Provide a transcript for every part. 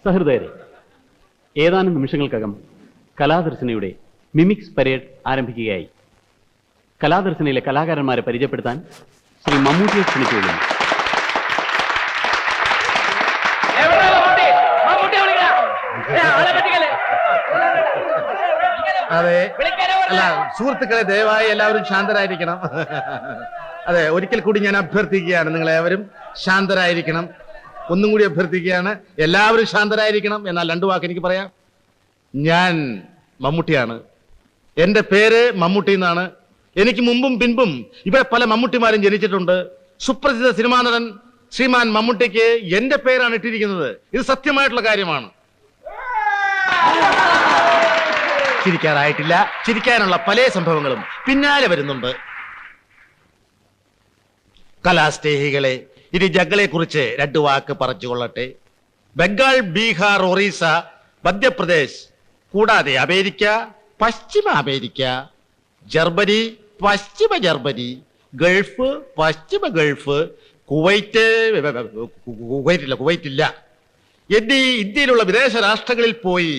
സഹൃദയരെ, ഏതാനും നിമിഷങ്ങൾക്കകം കലാദർശനയുടെ mimics parade ആരംഭിക്കുകയായി. കലാദർശനയിലെ കലാകാരന്മാരെ പരിചയപ്പെടുത്താൻ ശ്രീ മമ്മൂട്ടിയെ ക്ഷണിച്ചുകൊള്ളുന്നു. അതെ, അല്ല സുഹൃത്തുക്കളെ, ദയവായി എല്ലാവരും ശാന്തരായിരിക്കണം. അതെ, ഒരിക്കൽ കൂടി ഞാൻ അഭ്യർത്ഥിക്കുകയാണ്, നിങ്ങളേവരും ശാന്തരായിരിക്കണം. ഒന്നും കൂടി അഭ്യർത്ഥിക്കുകയാണ്, എല്ലാവരും ശാന്തരായിരിക്കണം. എന്നാൽ രണ്ടു വാക്ക് എനിക്ക് പറയാം. ഞാൻ മമ്മൂട്ടിയാണ്. എൻ്റെ പേര് മമ്മൂട്ടി എന്നാണ്. എനിക്ക് മുമ്പും പിൻപും ഇവിടെ പല മമ്മൂട്ടിമാരും ജനിച്ചിട്ടുണ്ട്. സുപ്രസിദ്ധ സിനിമാ നടൻ ശ്രീമാൻ മമ്മൂട്ടിക്ക് എൻ്റെ പേരാണ് ഇട്ടിരിക്കുന്നത്. ഇത് സത്യമായിട്ടുള്ള കാര്യമാണ്. ചിരിക്കാറായിട്ടില്ല. ചിരിക്കാനുള്ള പല സംഭവങ്ങളും പിന്നാലെ വരുന്നുണ്ട്. കലാസ്നേഹികളെ, ഇനി ജഗ്ഗളെ കുറിച്ച് രണ്ടു വാക്ക് പറഞ്ഞുകൊള്ളട്ടെ. ബംഗാൾ, ബീഹാർ, ഒറീസ, മധ്യപ്രദേശ്, കൂടാതെ അമേരിക്ക, പശ്ചിമ അമേരിക്ക, ജർമ്മനി, പശ്ചിമ ജർമ്മനി, ഗൾഫ്, പശ്ചിമ ഗൾഫ്, കുവൈറ്റില്ല എന്നീ ഇന്ത്യയിലുള്ള വിദേശ രാഷ്ട്രങ്ങളിൽ പോയി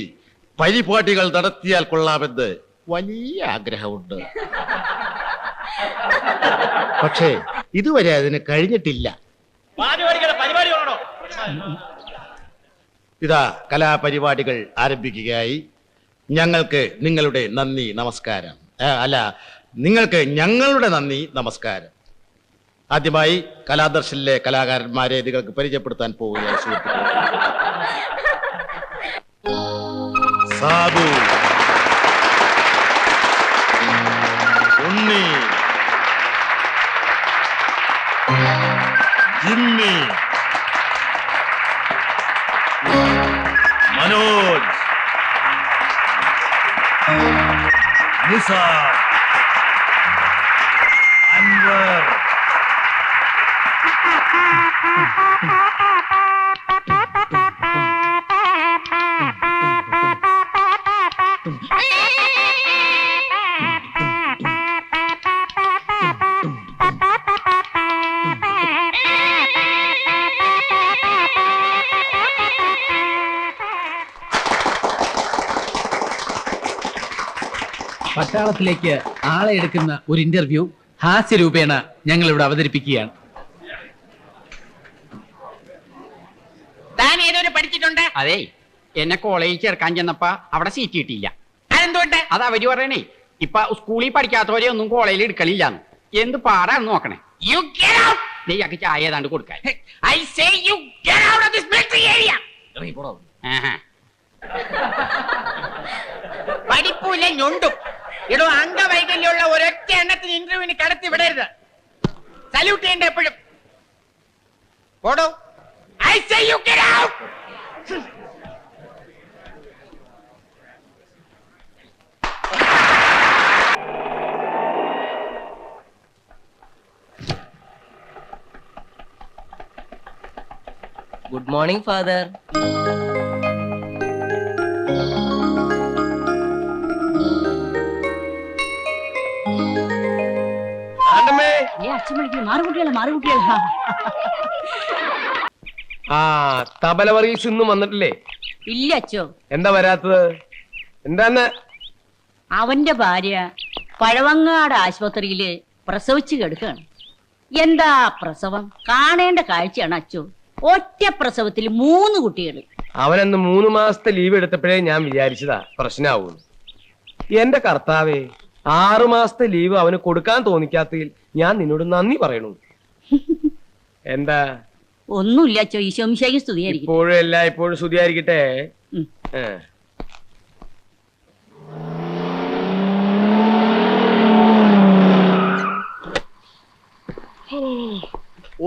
പരിപാടികൾ നടത്തിയാൽ കൊള്ളാമെന്ന് വലിയ ആഗ്രഹമുണ്ട്. പക്ഷേ ഇതുവരെ അതിന് കഴിഞ്ഞിട്ടില്ല. ഇതാ കലാപരിപാടികൾ ആരംഭിക്കുകയായി. ഞങ്ങൾക്ക് നിങ്ങളുടെ നന്ദി നമസ്കാരം. നിങ്ങൾക്ക് ഞങ്ങളുടെ നന്ദി നമസ്കാരം. ആദ്യമായി കലാദർശനിലെ കലാകാരന്മാരെ നിങ്ങൾക്ക് പരിചയപ്പെടുത്താൻ പോവുകയാണ് സുഹൃത്തുക്കളെ. സാബു, ഉണ്ണി, ജിമ്മി, മനോജ്, നിസാർ, അൻവർ, പട്ടാളത്തിലേക്ക് ആളെ എടുക്കുന്ന ഒരു ഇന്റർവ്യൂ ഹാസ്യരൂപേണ ഞങ്ങൾ ഇവിടെ അവതരിപ്പിക്കുകയാണ്. താൻ ഏതൊരു പഠിച്ചിട്ടുണ്ട്? അതെ, എന്നെ കോളേജിൽ ചേർക്കാൻ ചെന്നപ്പോ അവിടെ സീറ്റ് കിട്ടിയില്ല. അതെന്തുകൊണ്ട്? അത് അവര് പറയണേ, ഇപ്പൊ സ്കൂളിൽ പഠിക്കാത്തവരെ ഒന്നും കോളേജിൽ എടുക്കലില്ലാന്ന്. എന്ത് പാടാന്ന് നോക്കണേ. You get out! നെയ്യാക്കി ചായ ഏതാണ്ട് കൊടുക്കാൻ. I say you get out of this military area! ആഹാ. പഠിപ്പൂല ഞൊണ്ടും. ഇടോ, അംഗവൈകല്യമുള്ള ഒരൊറ്റ എണ്ണത്തിന് ഇന്റർവ്യൂവിന് കടത്തി വിടരുത്. സല്യൂട്ട് ചെയ്യണ്ട എപ്പോഴും. പോടോ. I say you get out! Good morning, Father. Tabla Varghese ഇന്നും വന്നിട്ടില്ലേ? ഇല്ല അച്ചോ. എന്താ വരാത്തത്? എന്താന്ന്? അവന്റെ ഭാര്യ പഴവങ്ങാട് ആശുപത്രിയില് പ്രസവിച്ചു കിടക്കാണ്. എന്താ പ്രസവം, കാണേണ്ട കാഴ്ചയാണ് അച്ചോ. ഒറ്റ പ്രസവത്തിൽ 3 കുട്ടികൾ. അവനന്ന് 3 മാസത്തെ ലീവ് എടുത്തപ്പോഴേ ഞാൻ വിചാരിച്ചതാ പ്രശ്നമാവുന്നു. എന്റെ കർത്താവേ, 6 മാസത്തെ ലീവ് അവന് കൊടുക്കാൻ തോന്നിക്കാത്തതിൽ ഞാൻ നിന്നോട് നന്ദി പറയണു. എന്താ? ഒന്നുമില്ല അച്ചോ, ഈശോമിശിഹായ്ക്ക് സ്തുതിയായിരിക്കും. ഇപ്പോഴും ഇപ്പോഴും സ്തുതിയായിരിക്കട്ടെ.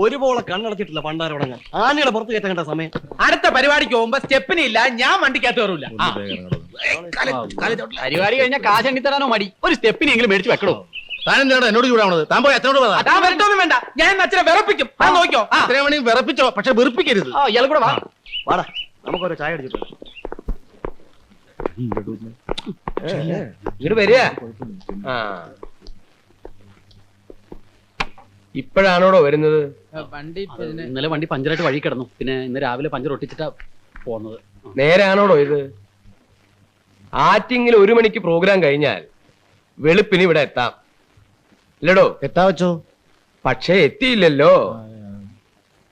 ഒരുപോലെ കണ്ണടച്ചിട്ടില്ല പണ്ടാരോടങ്ങ്. ആനയുടെ പുറത്ത് കയറ്റേണ്ട സമയം. അടുത്ത പരിപാടിക്ക് പോകുമ്പോ സ്റ്റെപ്പിന് ഇല്ല, ഞാൻ വണ്ടിക്കകത്ത് കയറൂല. പരിപാടി കഴിഞ്ഞാൽ കാശ് എണ്ണിത്തരാനോ മടി. ഒരു സ്റ്റെപ്പിനെങ്കിലും മേടിച്ചു വെക്കണോ? താൻ എന്തിനാണ് എന്നോട് ചൂടാവണത്? താൻ പോയി അച്ഛനോട് പറ. അതാ വരട്ടൊന്നും വേണ്ട, ഞാൻ അച്ഛനെ വിറപ്പിക്കും. നോക്കിയോ, അത്രയും വേണമെങ്കിൽ വിറപ്പിച്ചോ, പക്ഷെ വെറുപ്പിക്കരുത്. ഇയാൾ കൂടെ വാ. വാടാ, നമുക്കൊരു ചായ അടിച്ചിട്ട് ഇങ്ങോട്ട് വരിക. ഇപ്പോഴാണോടോ വരുന്നത്? ഇന്നലെ വണ്ടി പഞ്ചറായിട്ട് വഴി കിടന്നു. പിന്നെ ഇന്ന് രാവിലെ പഞ്ചർ ഒട്ടിച്ചിട്ടാ പോന്നത്. നേരാണോടോ ഇത്? ആറ്റിങ്ങിൽ 1 മണിക്ക് പ്രോഗ്രാം കഴിഞ്ഞാൽ വെളുപ്പിന് ഇവിടെ എത്താം, ഇല്ലടോ? എത്താ വെച്ചോ? പക്ഷേ എത്തിയില്ലല്ലോ.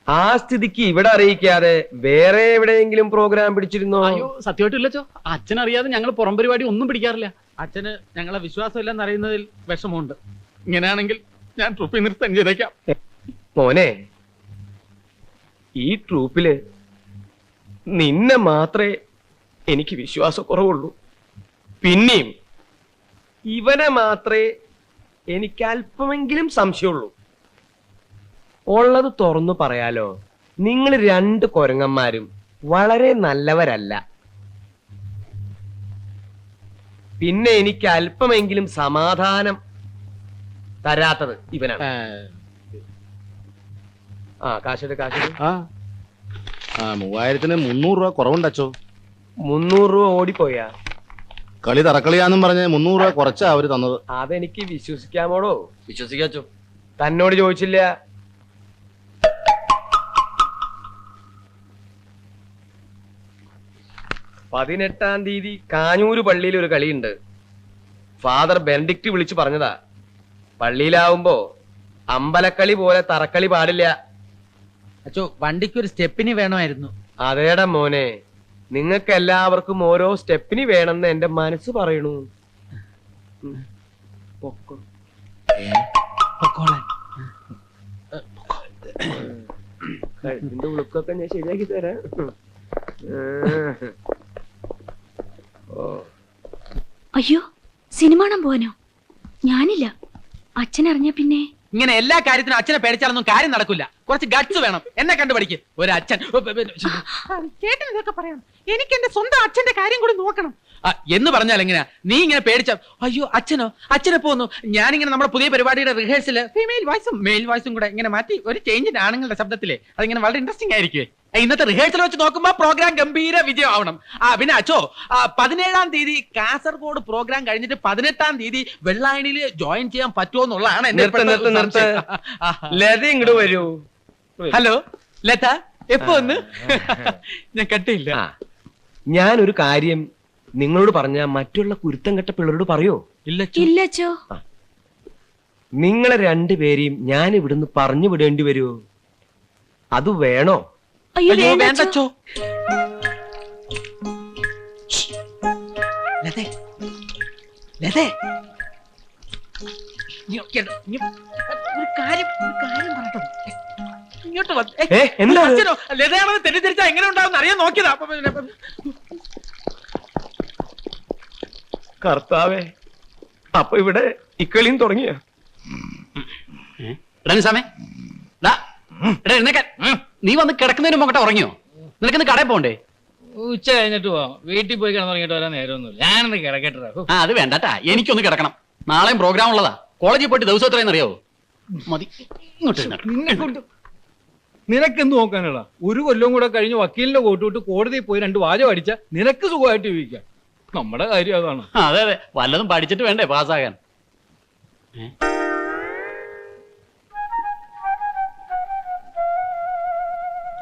ആ സ്ഥിതിക്ക് ഇവിടെ അറിയിക്കാതെ വേറെ എവിടെയെങ്കിലും പ്രോഗ്രാം പിടിച്ചിരുന്നോ? അയ്യോ സത്യമായിട്ടില്ലച്ചോ, അച്ഛനറിയാതെ ഞങ്ങൾ പുറം പരിപാടി ഒന്നും പിടിക്കാറില്ല. അച്ഛന് ഞങ്ങളെ വിശ്വാസമില്ലെന്ന് അറിയുന്നതിൽ വിഷമമുണ്ട്. ഇങ്ങനെയാണെങ്കിൽ ഞാൻ ട്രൂപ്പിൽ നിർത്താൻ ചെയ്തേക്കാം. മോനെ, ഈ ട്രൂപ്പില് നിന്നെ മാത്രമേ എനിക്ക് വിശ്വാസക്കുറവുള്ളൂ. പിന്നെയും ഇവനെ മാത്രമേ എനിക്ക് അല്പമെങ്കിലും സംശയമുള്ളൂ. ഉള്ളത് തുറന്നു പറയാലോ, നിങ്ങൾ 2 കൊരങ്ങന്മാരും വളരെ നല്ലവരല്ല. പിന്നെ എനിക്ക് അല്പമെങ്കിലും സമാധാനം തരാത്തത് ഇവനാണ്. ആ കാശെടു. ആ 3000-ന് 300 രൂപ കുറവുണ്ടച്ചോ. 300 രൂപ ഓടിപ്പോയാ? കളി തറക്കളിയാന്നും പറഞ്ഞ് 300 രൂപ കുറച്ചാ അവര് തന്നത്. അതെനിക്ക് വിശ്വസിക്കാമോടോ? വിശ്വസിക്കാച്ചോ. തന്നോട് ചോദിച്ചില്ല. പതിനെട്ടാം തീയതി കാഞ്ഞൂര് പള്ളിയിൽ ഒരു കളിയുണ്ട്. ഫാദർ ബെനഡിക്റ്റ് വിളിച്ചു പറഞ്ഞതാ. പള്ളിയിലാവുമ്പോ അമ്പലക്കളി പോലെ തറക്കളി പാടില്ല. അച്ചോ, വണ്ടിക്ക് ഒരു സ്റ്റെപ്പിന് വേണമായിരുന്നു. അതേടാ മോനെ, നിങ്ങൾക്ക് എല്ലാവർക്കും ഓരോ സ്റ്റെപ്പിന് വേണമെന്ന് എന്റെ മനസ്സ് പറയണു. കഴുത്തിന്റെ ഉളുക്കൊക്കെ ഞാൻ ശരിയാക്കി തരാം. അയ്യോ, സിനിമ കാണാൻ പോവാനോ? ഞാനില്ല. അച്ഛൻ അറിഞ്ഞ പിന്നെ ഇങ്ങനെ എല്ലാ കാര്യത്തിനും അച്ഛനെ പേടിച്ചാലൊന്നും കാര്യം നടക്കില്ല. കുറച്ച് ഗട്സ് വേണം. എന്നെ കണ്ടുപഠിക്ക്. ഒരു അച്ഛൻ ചേട്ടൻ ഇതൊക്കെ പറയാം. എനിക്ക് എന്റെ സ്വന്തം അച്ഛന്റെ കാര്യം കൂടി നോക്കണം എന്ന് പറഞ്ഞാൽ എങ്ങനെയാ? നീ ഇങ്ങനെ പേടിച്ച അയ്യോ അച്ഛനെ പോന്നു. ഞാനിങ്ങനെ നമ്മുടെ പുതിയ പരിപാടിയുടെ റിഹേഴ്സല് ഫീമെയിൽ വോയിസും മെയിൽ വോയിസും കൂടെ ഇങ്ങനെ മാറ്റി ഒരു ചേഞ്ചിന്റെ ആണുങ്ങളുടെ ശബ്ദത്തിലെ അതിങ്ങനെ വളരെ ഇൻട്രസ്റ്റിംഗ് ആയിരിക്കും. ഇന്നത്തെ റിഹേഴ്സൽ വെച്ച് നോക്കുമ്പോ പ്രോഗ്രാം ഗംഭീര വിജയം ആവണം. പിന്നെ അച്ചോ, 17-ാം തീയതി കാസർഗോഡ് പ്രോഗ്രാം കഴിഞ്ഞിട്ട് 18-ാം തീയതി വെള്ളായണിയിൽ ജോയിൻ ചെയ്യാൻ പറ്റുമോ എന്നുള്ളതാണ് എന്റെ ലത ഇങ്ങോട്ട് വരൂ. ഹലോ ലത, എപ്പോ ഒന്ന്? ഞാൻ കട്ടിയില്ല. ഞാനൊരു കാര്യം നിങ്ങളോട് പറഞ്ഞ മറ്റുള്ള കുരുത്തം കെട്ട പിള്ളേരോട് പറയോ? ഇല്ലച്ചോ. നിങ്ങളെ 2 പേരെയും ഞാൻ ഇവിടുന്ന് പറഞ്ഞു വിടേണ്ടി വരുമോ? അത് വേണോ? അയ്യോ വേണ്ടച്ചോ. ലതേ ഒരു കാര്യം പറയട്ടെ. ഇങ്ങോട്ട് എന്താ? ലതയാണെന്ന് തെറ്റിദ്ധരിച്ചാ എങ്ങനെ ഉണ്ടാവും അറിയാൻ നോക്കിയതാ. കർത്താവേ, അപ്പൊ ഇവിടെ ഇക്കളിയും തുടങ്ങിയ നീ വന്ന് കിടക്കുന്നതിന് മുമ്പ് ഉറങ്ങിയോ? നിനക്കിന്ന് കടയിൽ പോണ്ടേ? ഉച്ച കഴിഞ്ഞിട്ട് പോവാം. വീട്ടിൽ പോയി കിടന്നുറങ്ങിയിട്ട് വരാൻ നേരമൊന്നുമില്ല. ഞാനൊന്ന് കിടക്കട്ടെ. അത് വേണ്ടട്ടാ, എനിക്കൊന്ന് കിടക്കണം. നാളെയും പ്രോഗ്രാം ഉള്ളതാ. കോളേജിൽ പോയിട്ട് ദിവസം എത്രയെന്ന് അറിയാവോ? മതി, ഇങ്ങോട്ട് ഇരുന്നോ. നിനക്കെന്ത് നോക്കാനുള്ള? 1 കൊല്ലം കൂടെ കഴിഞ്ഞ് വക്കീലിന്റെ കോട്ടുവിട്ട് കോടതിയിൽ പോയി 2 വാചകം അടിച്ച നിനക്ക് സുഖമായിട്ട് ജീവിക്കാം. നമ്മുടെ കാര്യം അതാണ്. അതെ വല്ലതും പഠിച്ചിട്ട് വേണ്ടേ പാസ്സാകാൻ?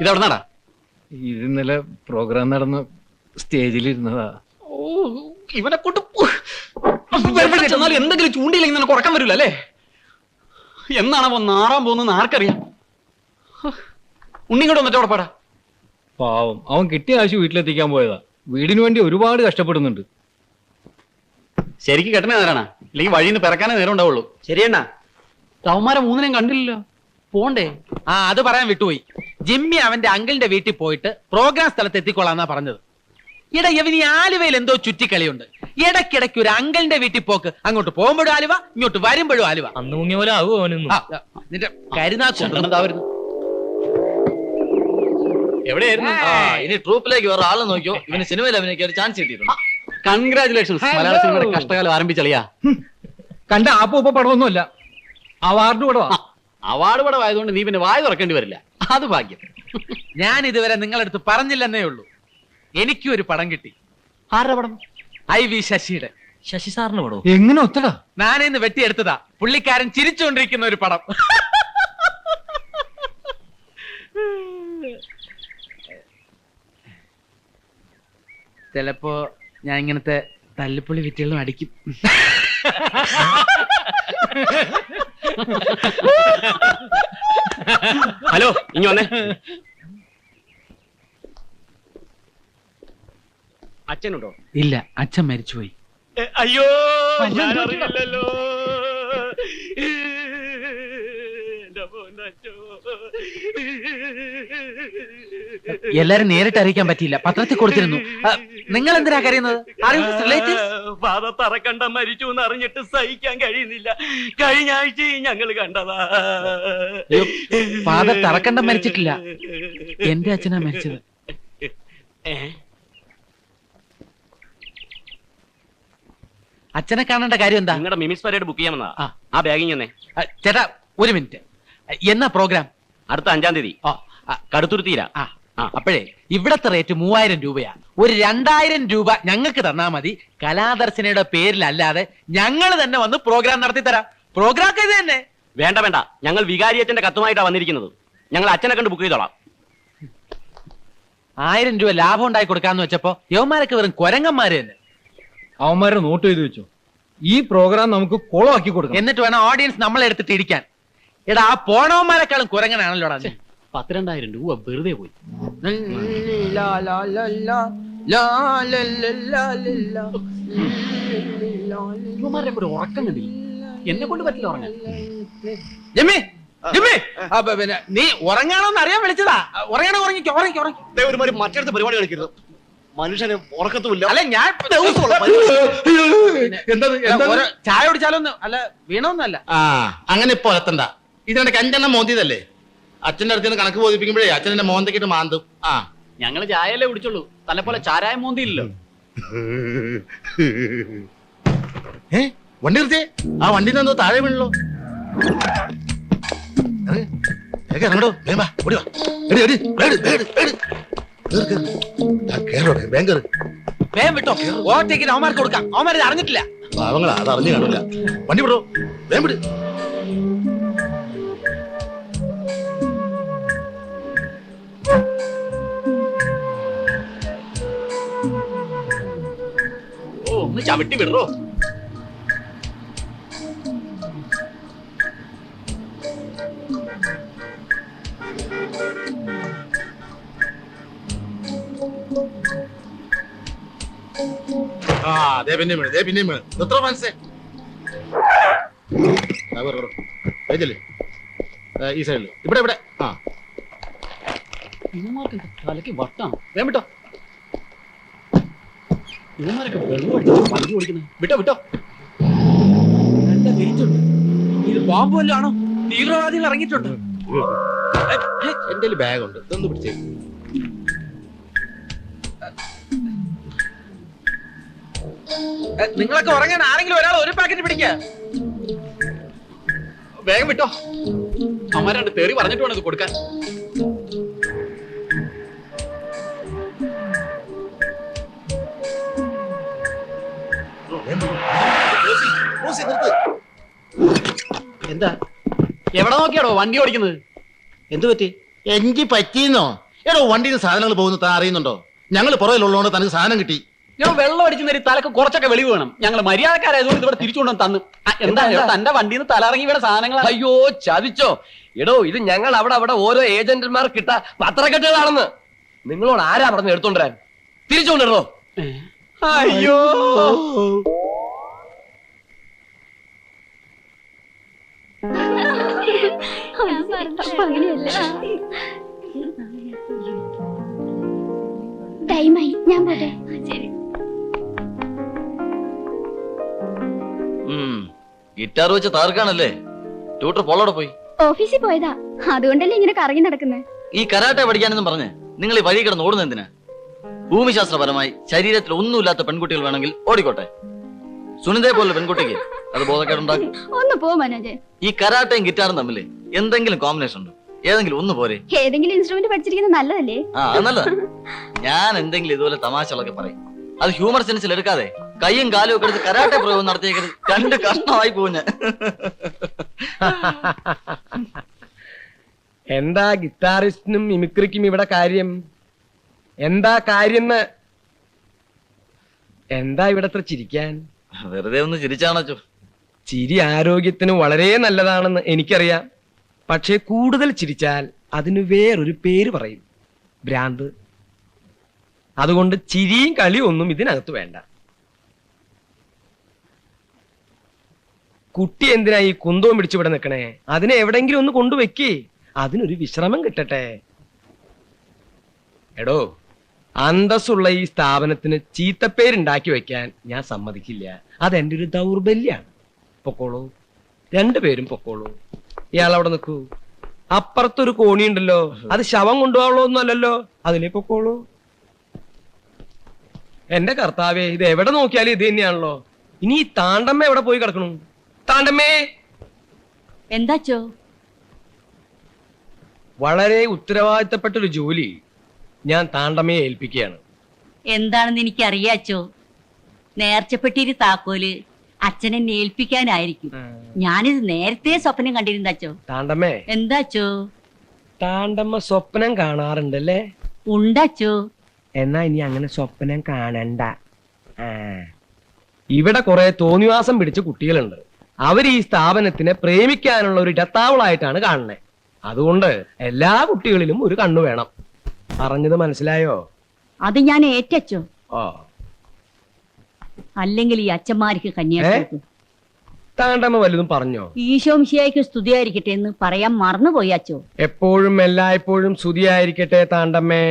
ഇതെവിടെ നടാ? ഇത് ഇന്നലെ പ്രോഗ്രാം നടന്ന സ്റ്റേജിലിരുന്നതാ. ഇവനെ കൊണ്ട് എന്തെങ്കിലും ചൂണ്ടിയില്ലെങ്കിൽ നിനക്ക് ഉറക്കം വരില്ല അല്ലേ? എന്നാണോ നാറാൻ പോകുന്നത് ആർക്കറിയാം? ഉണ്ണിങ്ങോട്ട് വന്നിട്ട് അവിടെ പാടാ. പാവം, അവൻ കിട്ടിയ കാശ് വീട്ടിലെത്തിക്കാൻ പോയതാ. വീടിന് വേണ്ടി ഒരുപാട് കഷ്ടപ്പെടുന്നുണ്ട്. ശരിക്കും കെട്ടണേ നേരാണ്, ഇല്ലെങ്കിൽ വഴിയിൽ നിന്ന് പിറക്കാനേ നേരം ഉണ്ടാവുള്ളൂ. ശരിയണ്ണ. ടൗമാരെ 3-നെയും കണ്ടില്ലല്ലോ. പോണ്ടേ? അത് പറയാൻ വിട്ടുപോയി. ജിമ്മി അവന്റെ അങ്കിളിന്റെ വീട്ടിൽ പോയിട്ട് പ്രോഗ്രാം സ്ഥലത്ത് എത്തിക്കൊള്ളാന്നാ പറഞ്ഞത്. ഇവന് ആലുവയിൽ എന്തോ ചുറ്റിക്കളിയുണ്ട്. ഇടയ്ക്കിടയ്ക്ക് ഒരു അങ്കിളിന്റെ വീട്ടിൽ പോക്ക്. അങ്ങോട്ട് പോകുമ്പോഴും ആലുവ, ഇങ്ങോട്ട് വരുമ്പോഴും ആലുവ. അന്ന് മുങ്ങിയ പോലെ ആവുമോ അവനൊന്നും? നിന്റെ കരുനാക്കുണ്ടാവരുന്നു. എവിടെയായിരുന്നു? ഇനി ട്രൂപ്പിലേക്ക് വേറെ ആളെ നോക്കിയോ. ഇവന് സിനിമയിൽ അഭിനയിക്കാൻ ഒരു ചാൻസ് കിട്ടിയിട്ടുണ്ട്. കൺഗ്രാചുലേഷൻസ്. മലയാള സിനിമയുടെ കഷ്ടകാലം ആരംഭിച്ചളിയാ. കണ്ട ആപ്പ പടമൊന്നുമല്ല, അവാർഡ് പടവാ. അവാർഡ് പടമായതുകൊണ്ട് നീ പിന്നെ വായ തുറക്കേണ്ടി വരില്ല. അത് ഭാഗ്യം. ഞാൻ ഇതുവരെ നിങ്ങളടുത്ത് പറഞ്ഞില്ലെന്നേ ഉള്ളൂ. എനിക്കും ഒരു പടം കിട്ടി. ആരുടെ പടം? IV ശശിയുടെ. ശശി സാറിന് പടോ? എങ്ങനെ ഒത്തടാ? ഞാനിന്ന് വെട്ടിയെടുത്തതാ. പുള്ളിക്കാരൻ ചിരിച്ചുകൊണ്ടിരിക്കുന്ന ഒരു പടം. ചിലപ്പോ ഞാൻ ഇങ്ങനത്തെ തല്ലിപ്പൊളി വിറ്റുകളും അടിക്കും. ഹലോ, ഇനി വന്നേ. അച്ഛനുണ്ടോ? ഇല്ല, അച്ഛൻ മരിച്ചുപോയി. അയ്യോ, ഞാൻ അറിയില്ലല്ലോ. എല്ലാരും നേരിട്ട് അറിയിക്കാൻ പറ്റിയില്ല, പത്രത്തിൽ കൊടുത്തിരുന്നു. നിങ്ങൾ എന്തിനാ കരയുന്നത്? ഫാദർ തറക്കണ്ട മരിച്ചു എന്ന് അറിഞ്ഞിട്ട് സഹിക്കാൻ കഴിയുന്നില്ല. കഴിഞ്ഞ ആഴ്ച ഞങ്ങൾ കണ്ടതാ. ഫാദർ തറക്കണ്ട മരിച്ചിട്ടില്ല, എന്റെ അച്ഛനാ മരിച്ചത്. അച്ഛനെ കാണേണ്ട കാര്യം എന്താ? നിങ്ങളുടെ മിമിസ് പരേഡ് ബുക്ക് ചെയ്യാമെന്നാ. ആ ബാഗിങ് തന്നെ. ചേട്ടാ ഒരു മിനിറ്റ്, എന്നാ പ്രോഗ്രാം? അടുത്ത 5-ാം തീയതി കടുത്തുരുത്തിയില്ല. അപ്പോഴേ ഇവിടത്തെ റേറ്റ് 3000 രൂപയാ. ഒരു 2000 രൂപ ഞങ്ങൾക്ക് തന്നാ മതി. കലാദർശനയുടെ പേരിലല്ലാതെ ഞങ്ങൾ തന്നെ വന്ന് പ്രോഗ്രാം നടത്തി തരാം. പ്രോഗ്രാം ഇത് തന്നെ. വേണ്ട വേണ്ട, ഞങ്ങൾ വികാരി അച്ഛന്റെ കത്തുമായിട്ടാ വന്നിരിക്കുന്നത്. ഞങ്ങൾ അച്ഛനെ കണ്ട് ബുക്ക് ചെയ്തോളാം. 1000 രൂപ ലാഭം ഉണ്ടാക്കി കൊടുക്കാന്ന് വെച്ചപ്പോ യവന്മാരൊക്കെ വെറും കൊരങ്ങന്മാര് തന്നെ. അവന്മാരെ നോട്ട് ചെയ്ത് വെച്ചോ. ഈ പ്രോഗ്രാം നമുക്ക് കുളമാക്കി കൊടുക്കാം. എന്നിട്ട് വേണം ഓഡിയൻസ് നമ്മളെ എടുത്തിട്ട് ഇടിക്കാൻ. എടാ, ആ പോണവന്മാരെക്കാളും കുരങ്ങനാണല്ലോ. 10,000 രൂപ വെറുതെ പോയി. ഇവന്മാരുടെ ഒരു ഉറക്കം കണ്ടില്ല. എന്നെ കൊണ്ട് പറ്റില്ല ഉറങ്ങാൻ. ജമ്മി, ജമ്മി, നീ ഉറങ്ങാണോന്ന് അറിയാൻ വിളിച്ചതാ. ഉറങ്ങണോ? ഉറങ്ങിക്കോ, ഉറങ്ങിക്കോ, ഉറങ്ങി. ഒരുമാതിരി മറ്റടുത്ത പരിപാടി കളിക്കരുത്. മനുഷ്യന് ഉറക്കത്തുമില്ല. അല്ല, ഞാൻ ചായ കുടിച്ചാലൊന്നും അല്ല, വീണൊന്നല്ല. അങ്ങനെ ഇപ്പൊ എത്തണ്ട. ഇതിനിടയ്ക്ക് 5 മോന്തിയതല്ലേ. അച്ഛന്റെ അടുത്ത് നിന്ന് കണക്ക് ബോധിപ്പിക്കുമ്പോഴേ അച്ഛൻ എന്നെ മോന്തക്കിട്ട് മാന്തും. ഞങ്ങള് ചായയല്ലേ കുടിച്ചുള്ളൂ, തന്നെ പോലെ ചാരായം മോന്തിയില്ലല്ലോ. വണ്ടി നിർത്തിയേ. ആ വണ്ടി എന്തോ താഴെ വീണല്ലോ. ഇറങ്ങടോ, വേഗം വാ, ഓടി വാ. വേഗം വിട്ടോ, ഓവർടേക്കിന് അവന്മാർക്ക് കൊടുക്കാം. അവന്മാർ അറിഞ്ഞിട്ടില്ല. പാവങ്ങളാ, അത് അറിഞ്ഞു കാണില്ല. വണ്ടി വിടോ, വേഗം വിട്. ഒന്ന് ചവിട്ടി വിടറോ. പിന്നെയും വീണ്. എത്ര മനസ്സേ ഈ സൈഡില് ഇവിടെ ഇവിടെ. ഇവന്മാർക്ക് തലക്ക് വട്ടാണ്. വേം വിട്ടോ. ഇവന്മാരൊക്കെ വെള്ളം അടിച്ച് വണ്ടി ഓടിക്കുന്നത്. വിട്ടോ വിട്ടോ. നല്ല വെയിറ്റ് ഉണ്ട്. ഇത് ബോംബ് വല്ലതും ആണോ? തീവ്രവാദികൾ ഇറങ്ങിയിട്ടുണ്ട്. എന്റെ ബാഗ് ഉണ്ട്, ഇതൊന്ന് പിടിച്ചേ. നിങ്ങളൊക്കെ ഉറങ്ങാൻ ആരെങ്കിലും ഒരാൾ ഒരു പാക്കറ്റ് പിടിക്ക. വേഗം വിട്ടോ. അമ്മ തെറി പറഞ്ഞിട്ട് വേണം ഇത് കൊടുക്കാൻ. എന്താ എവിടെ നോക്കിയാടോ വണ്ടി ഓടിക്കുന്നത്? എന്ത് പറ്റി? എനിക്ക് പറ്റിയെന്നോ? എടോ, വണ്ടിയിൽ നിന്ന് സാധനങ്ങൾ പോകുന്നു താൻ അറിയുന്നുണ്ടോ? ഞങ്ങൾ പുറകിലുള്ളതുകൊണ്ട് തനിക്ക് സാധനം കിട്ടി. ഞാൻ വെള്ളം അടിക്കുന്ന തലക്ക് കുറച്ചൊക്കെ വെളിവ് വേണം. ഞങ്ങൾ മര്യാദക്കാരായതുകൊണ്ട് ഇവിടെ തിരിച്ചുകൊണ്ടു തന്നു. എന്താ തന്റെ വണ്ടിയിൽ നിന്ന് തലയിറങ്ങി ഇവിടെ സാധനങ്ങൾ. അയ്യോ, ചതിച്ചോ? എടോ, ഇത് ഞങ്ങൾ അവിടെ ഓരോ ഏജന്റുമാർ കിട്ട പത്രക്കെട്ടുകളാണെന്ന് നിങ്ങളോട് ആരാ പറഞ്ഞു എടുത്തോണ്ടിരാൻ? തിരിച്ചുകൊണ്ടിരുന്നോ? അയ്യോ, ടൈമായി, ഞാൻ പോട്ടെ. ഗിറ്റാർ വെച്ച് താർക്കാണല്ലേ? ട്യൂട്ടർ പോളോടെ പോയി. ഓഫീസിൽ പോയതാ, അതുകൊണ്ടല്ലേ ഇങ്ങനെ കറങ്ങി നടക്കുന്നത്. ഈ കരാട്ടെ പഠിക്കാനെന്നും പറഞ്ഞ് നിങ്ങൾ ഈ വഴി കിടന്ന് ഓടുന്ന എന്തിനാ? ഭൂമിശാസ്ത്രപരമായി ശരീരത്തിൽ ഒന്നുമില്ലാത്ത പെൺകുട്ടികൾ വേണമെങ്കിൽ ഓടിക്കോട്ടെ. സുനിതയെ പോലെ പെൺകുട്ടിക്ക് അത് ബോധക്കേടുണ്ടാക്കും. ഒന്ന് പോ മനോജ്. ഈ കരാട്ടയും ഗിറ്റാറും തമ്മിൽ എന്തെങ്കിലും കോമ്പിനേഷൻ ഉണ്ടോ? ഏതെങ്കിലും ഒന്ന് പോരെ? ഏതെങ്കിലും ഇൻസ്ട്രുമെന്റ് പഠിച്ചിരിക്കുന്നത് നല്ലതല്ലേ? അത് നല്ലതാ. ഞാൻ എന്തെങ്കിലും ഇതുപോലെ തമാശകളൊക്കെ പറയും. അത് ഹ്യൂമർ സെൻസിൽ എടുക്കാതെ കൈയും കാലും ഒക്കെ എടുത്ത് കരാട്ടെ പ്രയോഗം നടത്തിയേക്കരുത്. രണ്ട് കഷ്ണമായി പോഞ്ഞ. എന്താ ഗിറ്റാറിസ്റ്റിനും മിമിക്രിക്കും ഇവിടെ കാര്യം? എന്താ കാര്യം? എന്താ ഇവിടെ അത്ര ചിരിക്കാൻ? വെറുതെ ഒന്ന് ചിരിച്ചാണോ? ചിരി ആരോഗ്യത്തിന് വളരെ നല്ലതാണെന്ന് എനിക്കറിയാം. പക്ഷേ കൂടുതൽ ചിരിച്ചാൽ അതിന് വേറൊരു പേര് പറയും, ഭ്രാന്ത്. അതുകൊണ്ട് ചിരിയും കളിയും ഒന്നും ഇതിനകത്ത് വേണ്ട. കുട്ടി എന്തിനാ ഈ കുന്തവും പിടിച്ചിവിടെ നിൽക്കണേ? അതിനെ എവിടെങ്കിലും ഒന്ന് കൊണ്ടുവെക്കേ, അതിനൊരു വിശ്രമം കിട്ടട്ടെ. എടോ, അന്തസ്സുള്ള ഈ സ്ഥാപനത്തിന് ചീത്തപ്പേരുണ്ടാക്കി വെക്കാൻ ഞാൻ സമ്മതിക്കില്ല. അതെന്റെ ഒരു ദൗർബല്യാണ്. പൊക്കോളൂ, രണ്ടുപേരും പൊക്കോളൂ. ഇയാൾ അവിടെ നിൽക്കൂ. അപ്പുറത്തൊരു കോണിയുണ്ടല്ലോ, അത് ശവം കൊണ്ടുപോകാനുള്ള ഒന്നും അല്ലല്ലോ, അതിലേ പൊക്കോളൂ. എന്റെ കർത്താവേ, ഇത് എവിടെ നോക്കിയാലും ഇത് തന്നെയാണല്ലോ. ഇനി ഈ താണ്ടമ്മ എവിടെ പോയി കിടക്കണു? താണ്ടമ്മേ! എന്താച്ചോ? വളരെ ഉത്തരവാദിത്തപ്പെട്ടൊരു ജോലി ഞാൻ താണ്ടമ്മയെ ഏൽപ്പിക്കുകയാണ്. എന്താണെന്ന് എനിക്കറിയാച്ചോ. നേർച്ചപ്പെട്ടിരി താക്കോല് അച്ഛനെ ഏൽപ്പിക്കാനായിരിക്കും. ഞാനിത് നേരത്തെ സ്വപ്നം കണ്ടിരുന്നാച്ചോ. താണ്ടമ്മേ! എന്താച്ചോ? താണ്ടമ്മ സ്വപ്നം കാണാറുണ്ടല്ലേ? ഉണ്ടാച്ചോ. എന്നാ ഇനി അങ്ങനെ സ്വപ്നം കാണണ്ട. ഇവിടെ കുറെ തോന്നിവാസം പിടിച്ച കുട്ടികളുണ്ട്. അവർ ഈ സ്ഥാപനത്തിനെ പ്രേമിക്കാനുള്ള ഒരു ഇടത്താവളായിട്ടാണ് കാണുന്നത്. അതുകൊണ്ട് എല്ലാ കുട്ടികളിലും ഒരു കണ്ണു വേണം. പറഞ്ഞത് മനസ്സിലായോ? അത് ഞാൻ ഏറ്റച്ചോ. ഓ, അല്ലെങ്കിൽ ഈ അച്ഛന്മാർക്ക് കന്യാസ്ത്രീ താണ്ടമ്മ വലുതും പറഞ്ഞോ? ഈശോംശിയായിക്ക് സ്തുതിയായിരിക്കട്ടെ എന്ന് പറയാൻ മറന്നുപോയി അച്ചോ. എപ്പോഴും എല്ലായ്പ്പോഴും സ്തുതിയായിരിക്കട്ടെ താണ്ടമ്മേ.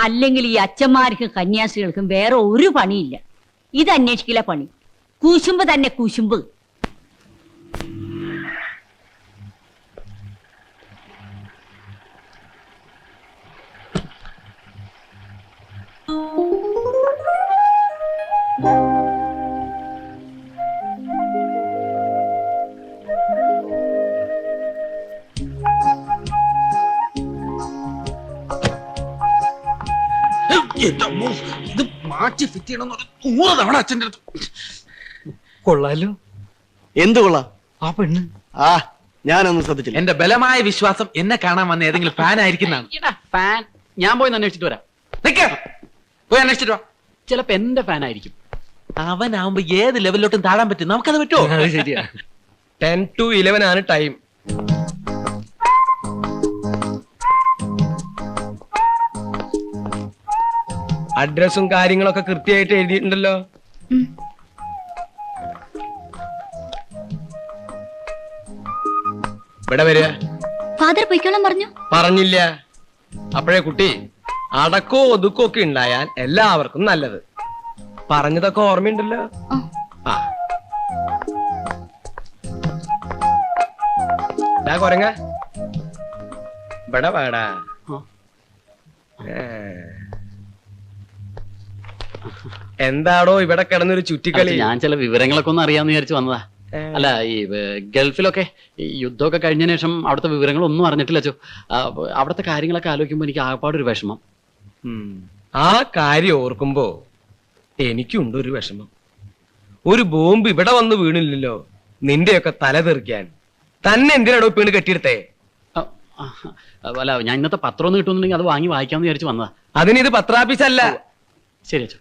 അല്ലെങ്കിൽ ഈ അച്ഛന്മാർക്കും കന്യാസ്ത്രീകൾക്കും വേറെ ഒരു പണിയില്ല. ഇത് അന്വേഷിക്കില്ല പണി. കൂശുമ്പ് തന്നെ കൂശുമ്പ്. ഇത് മാറ്റി ഫിറ്റ് ചെയ്യണം 100 തവണ അച്ഛൻ്റെ അടുത്ത്. കൊള്ളാലോ. എന്ത് കൊള്ളാം? ആ പെണ്ണ്. ആ, ഞാനൊന്നും ശ്രദ്ധിച്ചില്ല. എന്റെ ബലമായ വിശ്വാസം എന്നെ കാണാൻ വന്ന ഏതെങ്കിലും ഫാൻ ആയിരിക്കുന്നതാണ്. ഫാൻ ഞാൻ പോയി അന്വേഷിച്ചിട്ട് വരാം. പോയി അന്വേഷിച്ചിട്ടോ. ചിലപ്പോ എന്റെ ഫാൻ ആയിരിക്കും. അവനാവുമ്പോ ഏത് ലെവലിലോട്ടും താഴാൻ പറ്റും. നമുക്കത് പറ്റുമോ? ശരിയാ. 10 to 11 ആണ് ടൈം. അഡ്രസ്സും കാര്യങ്ങളൊക്കെ കൃത്യമായിട്ട് എഴുതിയിട്ടുണ്ടല്ലോ. ഇവിടെ വരിക. ഫാദർ പൊയ്ക്കോളാൻ പറഞ്ഞു. പറഞ്ഞില്ല. അപ്പോഴേ കുട്ടി, അടക്കോ ഒതുക്കോ ഒക്കെ ഉണ്ടായാൽ എല്ലാവർക്കും നല്ലത്. പറഞ്ഞതൊക്കെ ഓർമ്മയുണ്ടല്ലോ. ആ, കൊരങ്ങ ഇവിടെ വാടാ. എന്താടോ ഇവിടെ കിടന്നൊരു ചുറ്റിക്കളി? ഞാൻ ചില വിവരങ്ങളൊക്കെ ഒന്ന് അറിയാന്ന് വിചാരിച്ചു വന്നതാ. അല്ല, ഈ ഗൾഫിലൊക്കെ ഈ യുദ്ധമൊക്കെ കഴിഞ്ഞതിന് ശേഷം അവിടുത്തെ വിവരങ്ങളൊന്നും അറിഞ്ഞിട്ടില്ല ചോ. അവിടുത്തെ കാര്യങ്ങളൊക്കെ ആലോചിക്കുമ്പോ എനിക്ക് ആകപ്പാടൊരു വിഷമം. ആ കാര്യം ഓർക്കുമ്പോ എനിക്കുണ്ട് ഒരു വിഷമം. ഒരു ബോംബ് ഇവിടെ വന്ന് വീണില്ലല്ലോ നിന്റെയൊക്കെ തല തെറിക്കാൻ. തന്നെ എന്തിനാടോ വീണ് കെട്ടിയെടുത്തേ? അല്ല, ഞാൻ ഇന്നത്തെ പത്രം ഒന്ന് കിട്ടുന്നുണ്ടെങ്കിൽ അത് വാങ്ങി വായിക്കാന്ന് വിചാരിച്ചു വന്നതാ. അതിനിത് പത്രാഫീസല്ല. ശരി അച്ഛോ.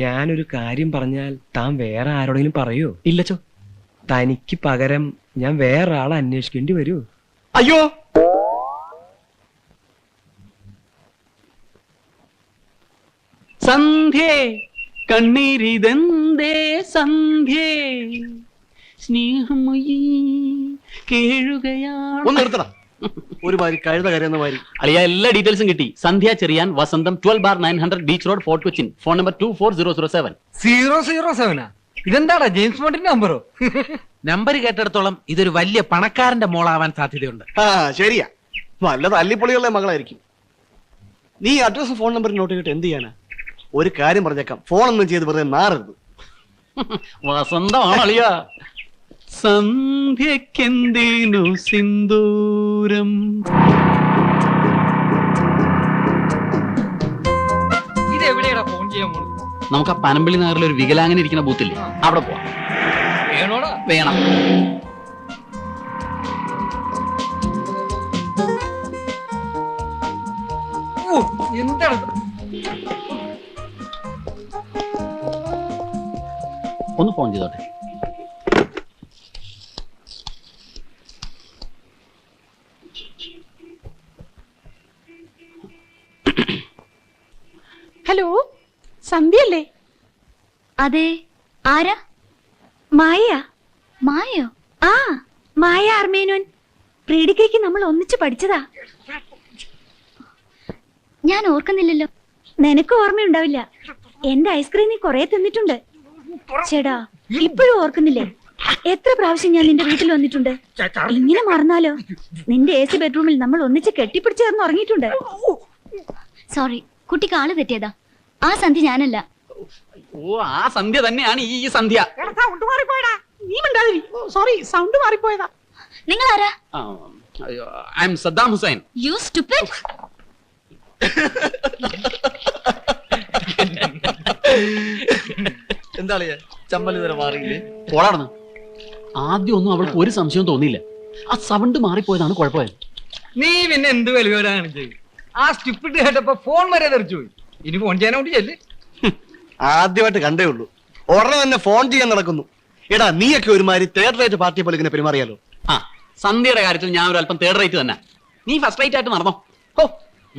ഞാനൊരു കാര്യം പറഞ്ഞാൽ താൻ വേറെ ആരോടെങ്കിലും പറയോ? ഇല്ലച്ചോ. തനിക്ക് പകരം ഞാൻ വേറെ ആളെ അന്വേഷിക്കേണ്ടി വരൂ. അയ്യോ, സന്ധ്യേ കണ്ണീരിതെന്തേ സന്ധ്യേ സ്നേഹമൊഴി കേഴുകയാണ്. ഒന്ന് നിർത്തണം. ഒരു മാതിരി കഴുത കരയുന്ന മാതിരി. അളിയ എല്ലാ ഡീറ്റെയിൽസും കിട്ടി. സന്ധ്യ ചെറിയാൻ, വസന്തം, 12/900 beach road, fort Cochin. Phone number 24007. 007? ഇതെന്താടാ ജെയിംസ് ബോണ്ടിന്റെ നമ്പറോ? നമ്പർ കേട്ടിടത്തോളം ഇതൊരു വലിയ പണക്കാരന്റെ മോളാവാൻ സാധ്യതയുണ്ട്. ആ, ശരിയാ. നല്ല തല്ലിപ്പൊളിയുള്ള മകളായിരിക്കും. നീ അഡ്രസ് ഫോൺ നമ്പർ നോട്ട് ചെയ്തിട്ട് എന്ത് ചെയ്യാനാ? ഒരു കാര്യം പറഞ്ഞേക്കാം, ഫോണൊന്നും ചെയ്ത് വെറുതെ മാറരുത്. വസന്തമാണ് അളിയ. സന്ധ്യക്കെന്തിനു സിന്ദൂരം. ഇതെവിടെയാടാ ഫോൺ ചെയ്യാൻ പോണത്? നമുക്ക് ആ പനമ്പള്ളി നഗറിൽ ഒരു വികലാംഗന ഇരിക്കുന്ന ബൂത്തില്ലേ, അവിടെ പോവാം. വേണോടാ? വേണം. എന്താണ് ഒന്ന് ഫോൺ ചെയ്തോട്ടെ. ഹലോ, സന്ധ്യല്ലേ? അതെ, ആരാ? മായ. മായോ? ആ, മായ ആർമേനോൻ. പ്രീഡിക്കയ്ക്ക് നമ്മൾ ഒന്നിച്ച് പഠിച്ചതാ. ഞാൻ ഓർക്കുന്നില്ലല്ലോ. നിനക്ക് ഓർമ്മയുണ്ടാവില്ല. എന്റെ ഐസ്ക്രീം നീ കൊറേ തിന്നിട്ടുണ്ട്. ചേടാ, ഇപ്പോഴും ഓർക്കുന്നില്ലേ? എത്ര പ്രാവശ്യം ഞാൻ നിന്റെ വീട്ടിൽ വന്നിട്ടുണ്ട്. ഇങ്ങനെ മറന്നാലോ? നിന്റെ AC ബെഡ്റൂമിൽ നമ്മൾ ഒന്നിച്ച് കെട്ടിപ്പിടിച്ച് ചേർന്ന് ഉറങ്ങിയിട്ടുണ്ട്. സോറി, കുട്ടിക്ക് ആള് തെറ്റിയതാ. ആ സന്ധ്യ ഞാനല്ല. ഓ, ആ സന്ധ്യ തന്നെയാണ് ഈ സന്ധ്യ. സോറി, സൗണ്ട് മാറിപ്പോയതാ. നിങ്ങൾ ആരാ? I am Saddam Hussein. You stupid. എന്താണ് ചമ്മൽ ഇതുവരെ മാറിയില്ലേ? പോളാർന്ന്. ആദ്യം ഒന്നും അവൾക്ക് ഒരു സംശയവും തോന്നിയില്ല. ആ സൗണ്ട് മാറിപ്പോയതാണ് കുഴപ്പമായത്. നീ പിന്നെ എന്ത് വലിയവരാണ് ചെയ്ത്? ആ സ്റ്റുപ്പിഡ് കേട്ടപ്പോ ഫോൺ വരെ തെറിച്ചു പോയി. ഇനി ഫോൺ ചെയ്യാനോട്ട് ചെല്ല്. ആദ്യമായിട്ട് കണ്ടേ ഉള്ളൂ, ഉടനെ തന്നെ ഫോൺ ചെയ്യാൻ നടക്കുന്നു. എടാ, നീയൊക്കെ ഒരുമാതിരി തേർഡ് റേറ്റ് പാർട്ടി പോലെ ഇങ്ങനെ പെരുമാറിയാലോ? ആ, സന്ധ്യയുടെ കാര്യത്തിൽ ഞാൻ ഒരു അല്പം തേർഡ് റേറ്റ് തന്നെ. നീ ഫസ്റ്റ് റേറ്റ് ആയിട്ട് നടന്നോ. ഓ,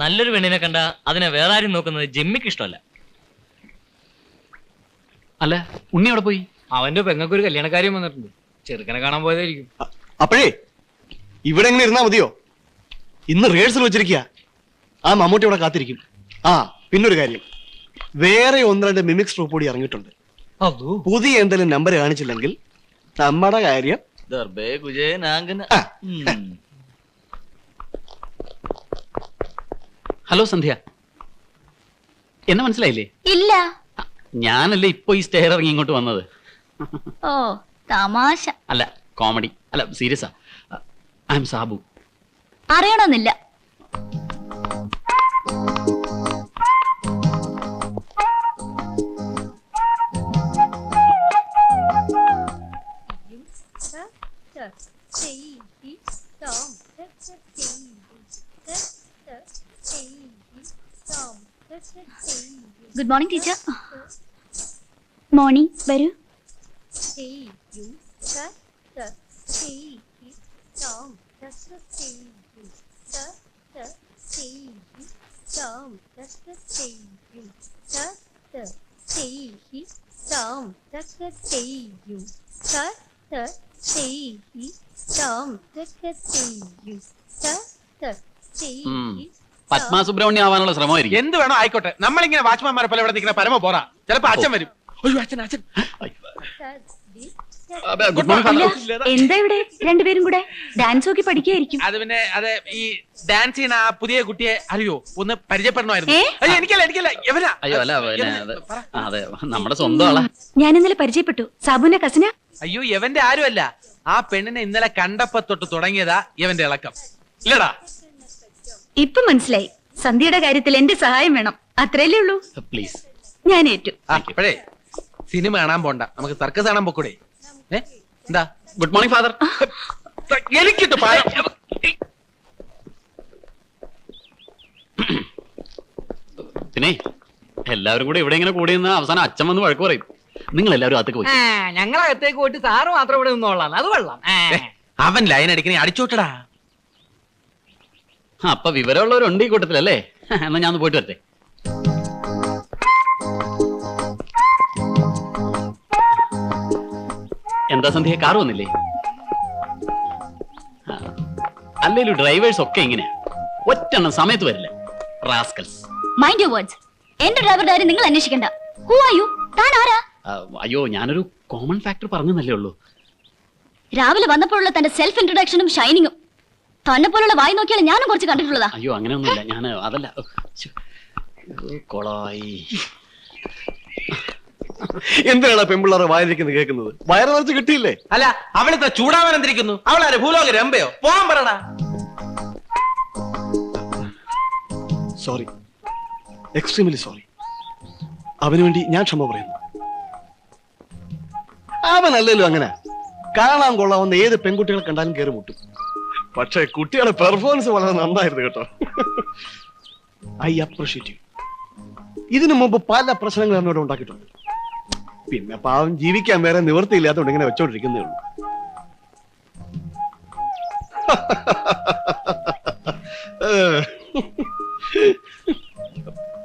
നല്ലൊരു പെണ്ണിനെ കണ്ട അതിനെ വേറെ ആരും നോക്കുന്നത് ജിമ്മിക്ക് ഇഷ്ടമല്ല. അല്ല, ഉണ്ണി അവിടെ പോയി? അവന്റെ പെങ്ങൾക്ക് ഒരു കല്യാണക്കാര്യം വന്നിട്ടുണ്ട്. ചെറുക്കനെ കാണാൻ പോയതായിരിക്കും. അപ്പോഴേ ഇവിടെ എങ്ങനെ ഇരുന്നാ മതിയോ? ഇന്ന് റിഹേഴ്സൽ വെച്ചിരിക്കുക. ആ മമ്മൂട്ടി ഇവിടെ കാത്തിരിക്കും. ആ, പിന്നൊരു കാര്യം, വേറെ 1-2 മിമിക്സ് ട്രൂപ്പ് കൂടി ഇറങ്ങിയിട്ടുണ്ട്. പുതിയ എന്തെങ്കിലും നമ്പർ കാണിച്ചില്ലെങ്കിൽ നമ്മുടെ കാര്യം. ഹലോ സന്ധ്യ, എന്നെ മനസ്സിലായില്ലേ? ഇല്ല. ഞാനല്ലേ ഇപ്പൊ ഈ സ്റ്റെയർ ഇറങ്ങി ഇങ്ങോട്ട് വന്നത്. ഓ, തമാശ. അല്ല, കോമഡി അല്ല, സീരിയസാ. I am Sabu. അറിയണമെന്നില്ല. Good morning teacher. മോർണിംഗ്, വരൂ. പത്മ സുബ്രഹ്മണ്യം ആവാനുള്ള ശ്രമമായിരിക്കും. എന്ത് വേണോ ആയിക്കോട്ടെ, നമ്മളിങ്ങനെ വാച്ച്മാൻമാരെ പോലെ ഇവിടെ നിൽക്കുന്ന പരമ പോറാ. ചിലപ്പോ അച്ഛൻ വരും. അയ്യോ, അച്ഛൻ അച്ഛൻ. ഗുഡ് മോർണിംഗ് അല്ല, ഫാദർ. എന്താ ഇവിടെ രണ്ടുപേരും കൂടെ ഡാൻസ് നോക്കി പഠിക്കായിരിക്കും. അത് പിന്നെ അത് ഈ ഡാൻസ് ചെയ്യുന്ന ആ പുതിയ കുട്ടിയെ അറിയോ? ഒന്ന് പരിചയപ്പെടണമായിരുന്നു. ഏ? അയ്യോ, എനിക്കല്ല എവനാ? അയ്യോ, അല്ല, പിന്നെ അതെ, നമ്മുടെ സ്വന്തം ആളാ. ഞാൻ ഇന്നലെ പരിചയപ്പെട്ടു. സാബുവിന്റെ കസിന. അയ്യോ, എവന്റെ ആരുമല്ല. ആ പെണ്ണിനെ ഇന്നലെ കണ്ടപ്പോ തൊട്ട് തുടങ്ങിയതാ ഇവന്റെ ഇളക്കം. ഇല്ലടാ? ഇപ്പൊ മനസ്സിലായി. സന്ധ്യയുടെ കാര്യത്തിൽ എന്റെ സഹായം വേണം. അത്രയല്ലേ ഉള്ളൂ. പ്ലീസ്. ഞാൻ ഏറ്റു. അപ്പോഴേ സിനിമ കാണാൻ പോണ്ട, നമുക്ക് സർക്കസ് കാണാൻ പോക്കൂടെ? എന്താ? Good morning father. എനിക്കിട്ട് പിന്നെ എല്ലാവരും കൂടെ ഇവിടെ ഇങ്ങനെ കൂടി നിന്ന് അവസാനം അച്ഛൻ വന്ന് വഴക്ക് പറയും. നിങ്ങൾ എല്ലാവരും അകത്തേക്ക് പോയി. ഞങ്ങളകത്തേക്ക് പോയിട്ട് സാറ് മാത്രം ഇവിടെ നിന്നോളാം. അത് കൊള്ളാം. അവൻ ലൈൻ അടിക്കണേ അടിച്ചോട്ടടാ. അപ്പൊ വിവരമുള്ളവരുണ്ട് ഈ കൂട്ടത്തിലല്ലേ? എന്നാ ഞാൻ പോയിട്ട് വരട്ടെ. എന്താ സന്ധ്യ, കാർ വന്നില്ലേ? അല്ലേലും ഡ്രൈവേഴ്സ് ഒക്കെ ഇങ്ങനെയാ, ഒറ്റെണ്ണം സമയത്ത് വരില്ല. റാസ്കൽസ്. Mind your words. എന്റെ ഡ്രൈവറുടെ കാര്യം നിങ്ങൾ അന്വേഷിക്കണ്ട. Who are you? താൻ ആരാ? അയ്യോ, ഞാനൊരു കോമൺ ഫാക്ടർ പറഞ്ഞല്ലേ ഉള്ളൂ. രാവിലെ വന്നപ്പോഴുള്ള തന്റെ സെൽഫ് ഇൻട്രൊഡക്ഷനും ഷൈനിങ്ങും തന്നെ പോലുള്ള വായി നോക്കിയാൽ ഞാനും കുറച്ച് കണ്ടിട്ടുള്ളതാ. അയ്യോ, അങ്ങനെയൊന്നുമില്ല. ഞാൻ അതല്ല, കൊളായി. എന്തിനാണ് പെൺപിള്ളേരെ വായിരിക്കുന്നത് കേൾക്കുന്നത്? വയറ് നിറച്ച് കിട്ടിയില്ലേ? അല്ല, അവളിത്ര ചൂടാവാൻ എന്തിരിക്കുന്നു? അവളാരെ ഭൂലോക രമ്പയോ? പോവാൻ പറടാ. Sorry, extremely sorry. അവന് വേണ്ടി ഞാൻ ക്ഷമ പറയുന്നു. അവനല്ലല്ലോ അങ്ങനെ. കാണാൻ കൊള്ളാവുന്ന ഏത് പെൺകുട്ടികളെ കണ്ടാലും കയറി മുട്ടും. പക്ഷെ കുട്ടികളുടെ പെർഫോമൻസ് വളരെ നന്നായിരുന്നു കേട്ടോ. I appreciate you. ഇതിനു മുമ്പ് പല പ്രശ്നങ്ങൾ എന്നോട് ഉണ്ടാക്കിയിട്ടുണ്ട്. പിന്നെ പാവം ജീവിക്കാൻ വേറെ നിവൃത്തിയില്ലാത്തതുകൊണ്ട് ഇങ്ങനെ വെച്ചോണ്ടിരിക്കുന്നേ ഉള്ളൂ.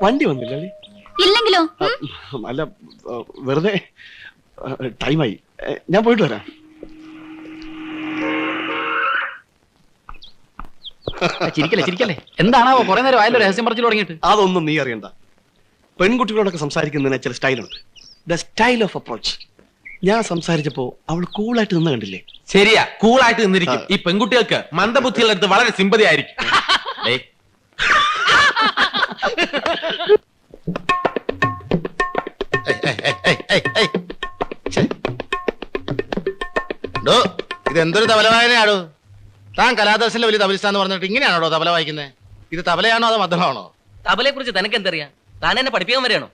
വണ്ടി വന്നില്ലേ? ഇല്ലെങ്കിലോ? അല്ല, വെറുതെ ടൈമായി. ഞാൻ പോയിട്ട് വരാം. ചിരിക്കല്ലേ എന്താണാവോ കുറെ നേരം ആയല്ലോ രഹസ്യം പറഞ്ഞു തുടങ്ങിയിട്ട്? അതൊന്നും നീ അറിയണ്ട. പെൺകുട്ടികളോടൊക്കെ സംസാരിക്കുന്നതിന് ചില സ്റ്റൈലുണ്ട്. The style of approach. ഞാൻ സംസാരിച്ചപ്പോ അവൾ കൂളായിട്ട് നിന്ന് കണ്ടില്ലേ? ശരിയാ, കൂളായിട്ട് നിന്നിരിക്കും. ഈ പെൺകുട്ടികൾക്ക് മന്ദബുദ്ധികളുടെ അടുത്ത് വളരെ സിമ്പതി ആയിരിക്കും. ഇതെന്തൊരു തബല വായനയാണോ? താൻ കലാദർശനിലെ വലിയ തബലിസ്ഥാന്ന് പറഞ്ഞിട്ട് ഇങ്ങനെയാണോ തബല വായിക്കുന്നത്? ഇത് തബലയാണോ അതോ മദ്ദളമാണോ? തബലയെ കുറിച്ച് തനിക്ക് എന്തറിയാം? താൻ എന്നെ പഠിപ്പിക്കാൻ വരെയാണോ?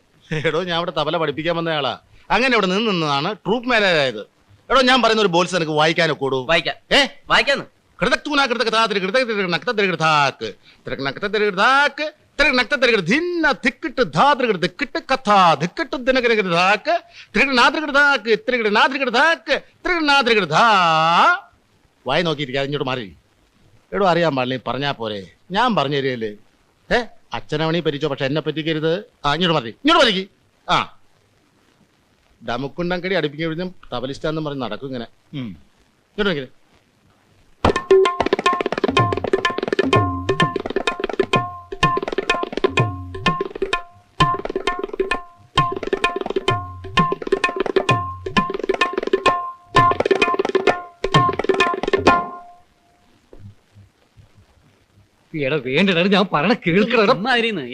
എടോ, ഞാൻ ഇവിടെ തബല പഠിപ്പിക്കാൻ വന്നയാളാ. അങ്ങനെ ഇവിടെ നിന്നാണ് ട്രൂപ്പ് മാനേജ് ആയത്. എടോ, ഞാൻ പറയുന്ന ഒരു ബോൾസ് എനിക്ക് വായിക്കാനോ കൂടൂ? വായിക്കാന്ന് വായി നോക്കിയിരിക്കാതെ ഇങ്ങോട്ട് മാറി. എടോ, അറിയാൻ പാടില്ല, പറഞ്ഞാ പോരെ? ഞാൻ പറഞ്ഞു തരികയല്ലേ. അച്ഛനവണി പരിച്ചോ, പക്ഷെ എന്നെ പറ്റിക്കരുത്. ഇങ്ങോട്ട് മതി. ആ, ഡമുക്കുണ്ടങ്കടി അടുപ്പിക്കും തബലിസ്റ്റാന്ന് പറഞ്ഞ് നടക്കും ഇങ്ങനെ. ഇങ്ങോട്ട് നോക്കിയത് എടാ വേണ്ടടാ, ഞാൻ പറഞ്ഞ കേൾക്കടാ.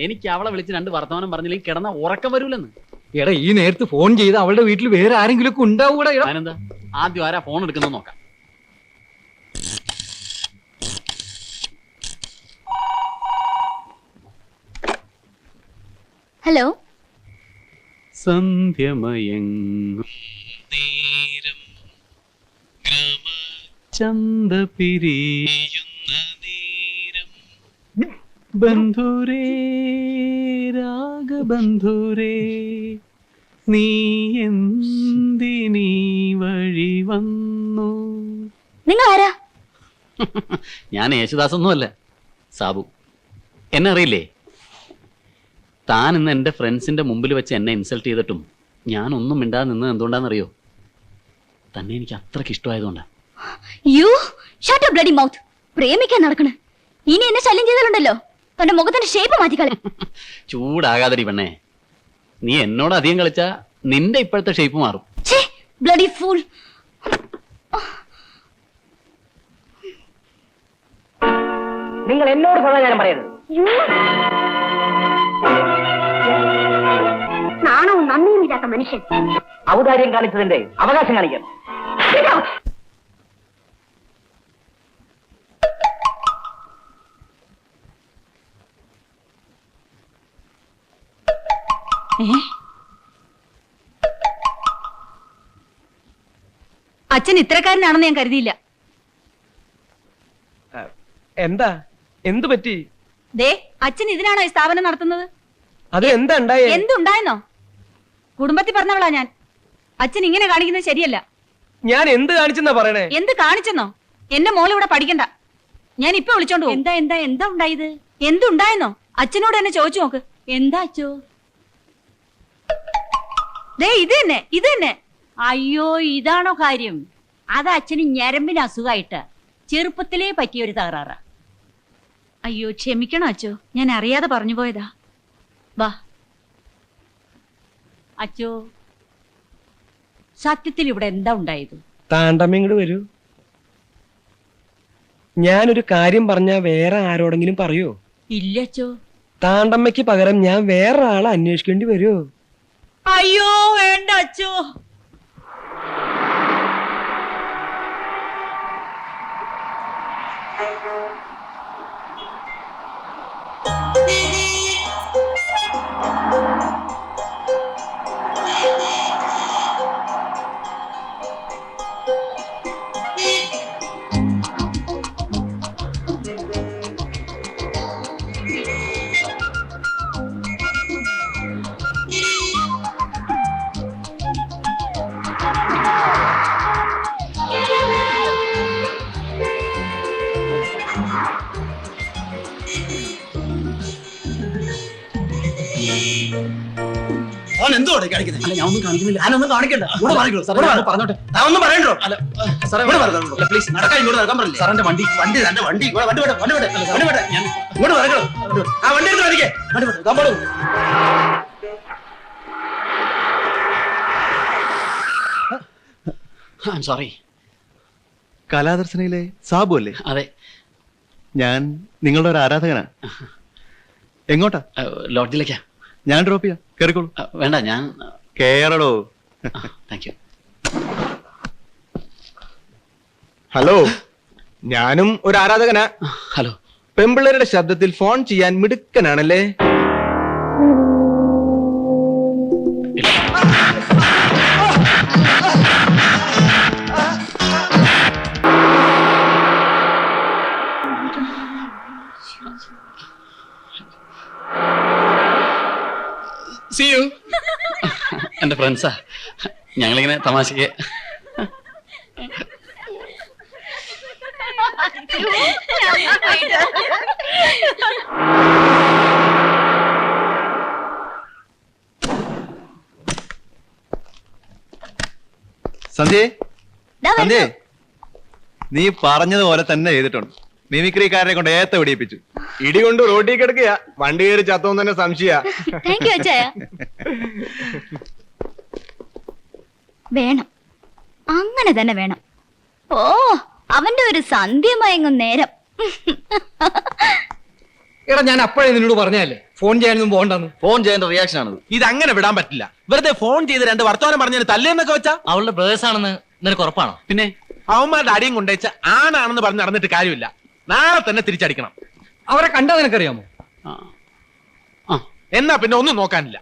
എനിക്ക് അവളെ വിളിച്ച് 2 വർത്തമാനം പറഞ്ഞില്ലെങ്കിൽ കിടന്ന ഉറക്കം വരൂലെന്ന്. എടാ, ഈ നേരത്ത് ഫോൺ ചെയ്ത് അവളുടെ വീട്ടിൽ വേറെ ആരെങ്കിലും ഒക്കെ ഉണ്ടാവൂടാ? അതിനെന്താ, ആദ്യം ആരാ ഫോൺ എടുക്കുന്നത് നോക്കാം. ഹലോ. സന്ധ്യമയങ്ങും ചന്ത പിരിയുന്ന നേരം ബന്ധുരേ രാഗബന്ധുരേ നീ എന്തിനീ വഴി വന്നു? നിങ്ങൾ ആരാ? ഞാൻ യേശുദാസൊന്നുമല്ല, സാബു. എന്നെ അറിയില്ലേ? താൻ ഇന്ന് എൻ്റെ ഫ്രണ്ട്സിന്റെ മുമ്പിൽ വെച്ച് എന്നെ ഇൻസൾട്ട് ചെയ്തിട്ടും ഞാനൊന്നും മിണ്ടാതെ നിന്നത് എന്തുകൊണ്ടാണെന്നറിയോ? തന്നെ എനിക്ക് അത്രയ്ക്ക് ഇഷ്ടമായതുകൊണ്ടാ. You shut up bloody mouth. പ്രേമിക്കാൻ നടക്കണേ. ഇനി എന്നെ ശല്യം ചെയ്താലുണ്ടല്ലോ തന്റെ മുഖത്തിന്റെ ഷേപ്പ് മാറ്റിക്കളെ. ചൂടാകാതടി പെണ്ണേ. നീ എന്നോട് അധികം കളിച്ചാ നിന്റെ ഇപ്പോഴത്തെ ഷേപ്പ് മാറും. Bloody fool. നിങ്ങൾ എന്നോട് സമാധാനം പറയരുത്. നാണവും നന്ദിയും ഇല്ലാത്ത മനുഷ്യൻ. ഔദാര്യം കാണിച്ചതിന്റെ അവകാശം കാണിക്കാം. അച്ഛൻ ഇത്രക്കാരനാണെന്ന് ഞാൻ കരുതിയില്ല. എന്താ, എന്തു പറ്റി? ദേ, അച്ഛൻ ഇതിനാണോ ഈ സ്ഥാപനം നടത്തുന്നത്? അത് എന്താ ഉണ്ടായേ? എന്തുണ്ടായെന്നോ? കുടുംബത്തിൽ പറഞ്ഞവളാ ഞാൻ. അച്ഛൻ ഇങ്ങനെ കാണിക്കുന്നത് ശരിയല്ല. ഞാൻ എന്ത് കാണിച്ചെന്നാ പറയണേ? എന്ത് കാണിച്ചെന്നോ? എന്റെ മോൾ ഇവിടെ പഠിക്കണ്ട. ഞാൻ ഇപ്പൊ വിളിച്ചോണ്ട് പോകും. എന്താ ഉണ്ടായത്? എന്തുണ്ടായെന്നോ? അച്ഛനോട് എന്നെ ചോദിച്ചു നോക്ക്. എന്താ അച്ഛോ? ദേ, ഇത് തന്നെ. അയ്യോ, ഇതാണോ കാര്യം? അത് അച്ഛന് ഞരമ്പിന് അസുഖമായിട്ട് ചെറുപ്പത്തിലേ പറ്റിയൊരു തകരാറാ. അയ്യോ, ക്ഷമിക്കണം അച്ഛോ, ഞാൻ അറിയാതെ പറഞ്ഞു പോയതാ. വാ അച്ഛോ, സത്യത്തിൽ ഇവിടെ എന്താ ഉണ്ടായത്? താണ്ടമ്മ ഇങ്ങോട്ട് വരൂ. ഞാനൊരു കാര്യം പറഞ്ഞാ വേറെ ആരോടെങ്കിലും പറയോ? ഇല്ല അച്ഛോ. താണ്ടമ്മയ്ക്ക് പകരം ഞാൻ വേറെ ആളെ അന്വേഷിക്കേണ്ടി വരുമോ? അയ്യോ വേണ്ട അച്ഛോ. താൻ എന്തോടെ കാണിക്കുന്നത്? ഞാൻ ഒന്നും കാണിക്കുന്നില്ല. ഞാനൊന്നും കാണിക്കണ്ട. ഇവിടെ പറഞ്ഞോ, സാറേ, ഇവിടെ ഞാൻ പറ. പറഞ്ഞോട്ടെ. താൻ ഒന്നും പറയണ്ടോ? അല്ല സാറേ, ഇവിടെ പറഞ്ഞോ. പ്ലീസ് നടക്കാൻ ഇങ്ങോട്ട് നടക്കാൻ പറഞ്ഞില്ലേ? സാറിന്റെ വണ്ടി തന്റെ വണ്ടി വണ്ടി വിട വണ്ടി വിട വണ്ടി വിട. ഞാൻ ഇങ്ങോട്ട് നടക്കണം. ആ വണ്ടി എടുത്ത് വരികെ. വണ്ടി വിട. താൻ പോടൂ. സോറി. കലാദർശനയിലെ സാബു അല്ലേ? അതെ, ഞാൻ നിങ്ങളുടെ ഒരു ആരാധകനാ. എങ്ങോട്ടാ? ലോഡ്ജിലേക്കാ. ഞാൻ ഡ്രോപ്പ് ചെയ്യാം, കേറിക്കോളൂ. വേണ്ട, ഞാൻ കേറടോ. Thank you. ഹലോ, ഞാനും ഒരു ആരാധകനാ. ഹലോ. പെമ്പിള്ളേരുടെ ശബ്ദത്തിൽ ഫോൺ ചെയ്യാൻ മിടുക്കനാണല്ലേ? See you. എന്റെ ഫ്രണ്ട്സാ, ഞങ്ങളിങ്ങനെ തമാശക്ക്. സന്ധ്യേ, സന്ധ്യേ, നീ പറഞ്ഞതുപോലെ തന്നെ ചെയ്തിട്ടുണ്ട്. മിമിക്രിക്കാരനെ കൊണ്ട് ഏത്ത വെടിയിപ്പിച്ചു. ഇടി കൊണ്ട് റോഡിൽ കിടക്കുക, വണ്ടി കയറി ചത്തോന്ന് തന്നെ സംശയ. താങ്ക് യു അച്ചായ. വേണം, അങ്ങനെ തന്നെ വേണം. ഓ, അവന്റെ ഒരു സന്ധ്യ മയങ്ങും നേരം. എടാ, ഞാൻ അപ്പോഴേ നിന്നോട് പറഞ്ഞല്ലേ ഫോൺ ചെയ്യാനൊന്നും പോകണ്ടെന്ന്. ഫോൺ ചെയ്യേണ്ട റിയാക്ഷൻ ആണത്. ഇത് അങ്ങനെ വിടാൻ പറ്റില്ല. വെറുതെ ഫോൺ ചെയ്ത് 2 വർത്തമാനം പറഞ്ഞതിന് തല്ലേന്നൊക്കെ വെച്ചാ അവളുടെ ബ്രദേഴ്സ് ആണെന്ന് നിനക്ക് ഉറപ്പാണോ? പിന്നെ അവന്മാരുടെ അടിയും കൊണ്ടുവച്ച ആണാണെന്ന് പറഞ്ഞ് നടന്നിട്ട് കാര്യമില്ല. നാളെ തന്നെ തിരിച്ചടിക്കണം. അവരെ കണ്ടാ നിനക്കറിയാമോ? എന്നാ പിന്നെ ഒന്നും നോക്കാനില്ല.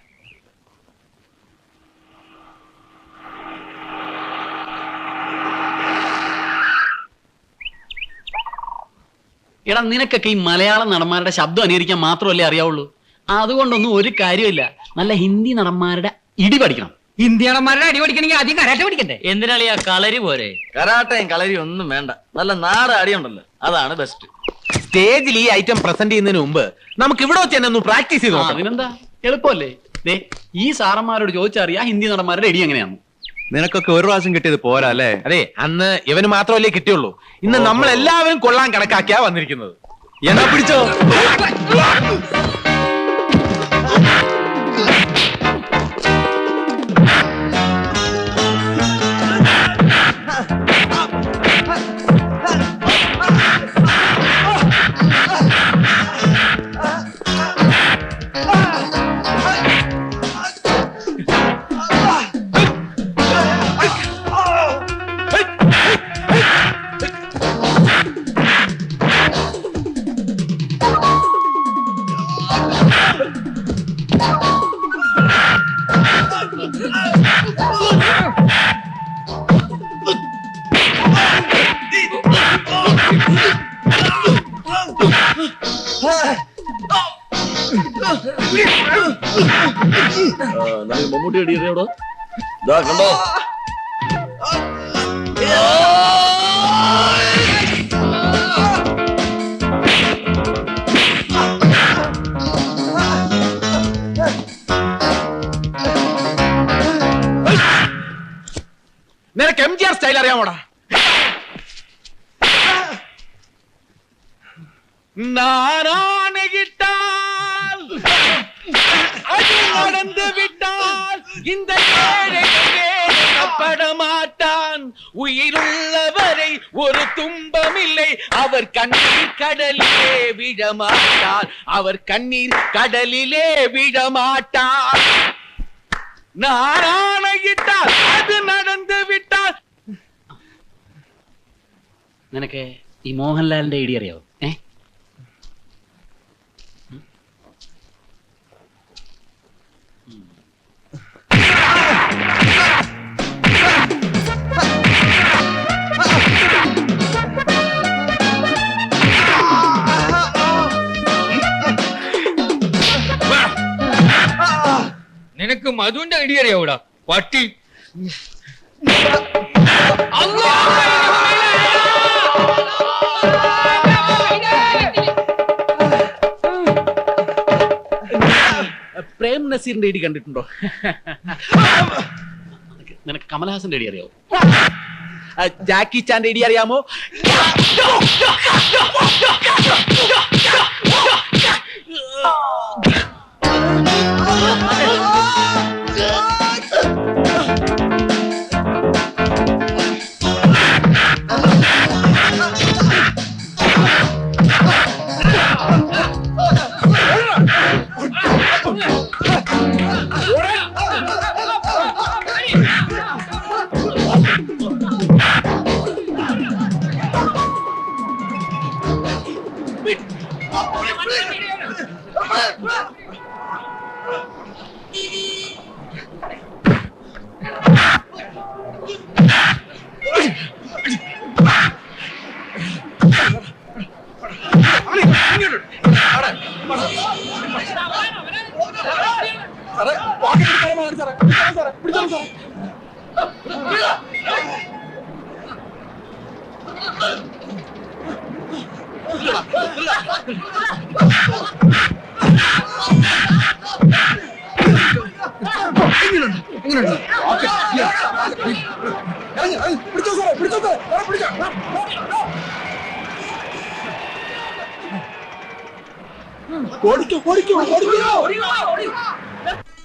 എടാ, നിനക്കൊക്കെ ഈ മലയാള നടന്മാരുടെ ശബ്ദം അനുകരിക്കാൻ മാത്രമല്ലേ അറിയാവുള്ളൂ. അതുകൊണ്ടൊന്നും ഒരു കാര്യമില്ല. നല്ല ഹിന്ദി നടന്മാരുടെ ഇടി പഠിക്കണം. ഇന്ത്യണന്മാരുടെ അടി പഠിക്കണമെങ്കിൽ ആദ്യം കരാട്ടെ പഠിക്കണ്ടേ? എന്തിനാളിയാ കളരി പോരെ? കരാട്ടയും കളരിയും ഒന്നും വേണ്ട, നല്ല നാടൻ അടിയുണ്ടല്ലോ, അതാണ് ബെസ്റ്റ്. സ്റ്റേജിൽ ഈ ഐറ്റം പ്രസന്റ് ചെയ്യുന്നതിന് മുമ്പ് നമുക്ക് ഇവിടെ വെച്ച് തന്നെ ഒന്ന് പ്രാക്ടീസ് ചെയ്ത് നോക്കാം. അതിനെന്താ, എളുപ്പമല്ലേ? ദേ, ഈ സാറന്മാരോട് ചോദിച്ചറിയാ ഹിന്ദി നടന്മാരുടെ ഇടി എങ്ങനെയാണ്. നിനക്കൊക്കെ ഒരു പ്രാവശ്യം കിട്ടിയത് പോരാ അല്ലേ? അതെ, അന്ന് ഇവന് മാത്രമല്ലേ കിട്ടിയുള്ളൂ. ഇന്ന് നമ്മൾ എല്ലാവരും കൊള്ളാൻ കണക്കാക്കിയാ വന്നിരിക്കുന്നത്. എന്നാ പിടിച്ചോ. മമ്മൂട്ടി അടിയോടോ കണ്ടോ. നിനക്ക് MGR സ്റ്റൈൽ അറിയാമോടാ? നാനാണ് കിട്ടാൽ അത് നടந்து விட்டால் இந்த படமாட்டான் உயிருள்ளவரை ஒரு துன்பமில்லை அவர் கண்ணீர் கடலிலே விழமாட்டார் அவர் கண்ணீர் கடலிலே விழமாட்டார் നാരായണയിട്ടാൽ അത് നടந்து വിട്ടാൽ. നിനക്ക് ഈ മോഹൻലാലിന്റെ ഇടി അറിയാവോ? നിനക്ക് മധുവിന്റെ ഇടി അറിയാവൂടാ പട്ടി. പ്രേം നസീറിന്റെ ഇടി കണ്ടിട്ടുണ്ടോ? നിനക്ക് കമലഹാസന്റെ ഐഡിയ അറിയാവോ? ജാക്കി ചാന്റെ ഇടി അറിയാമോ?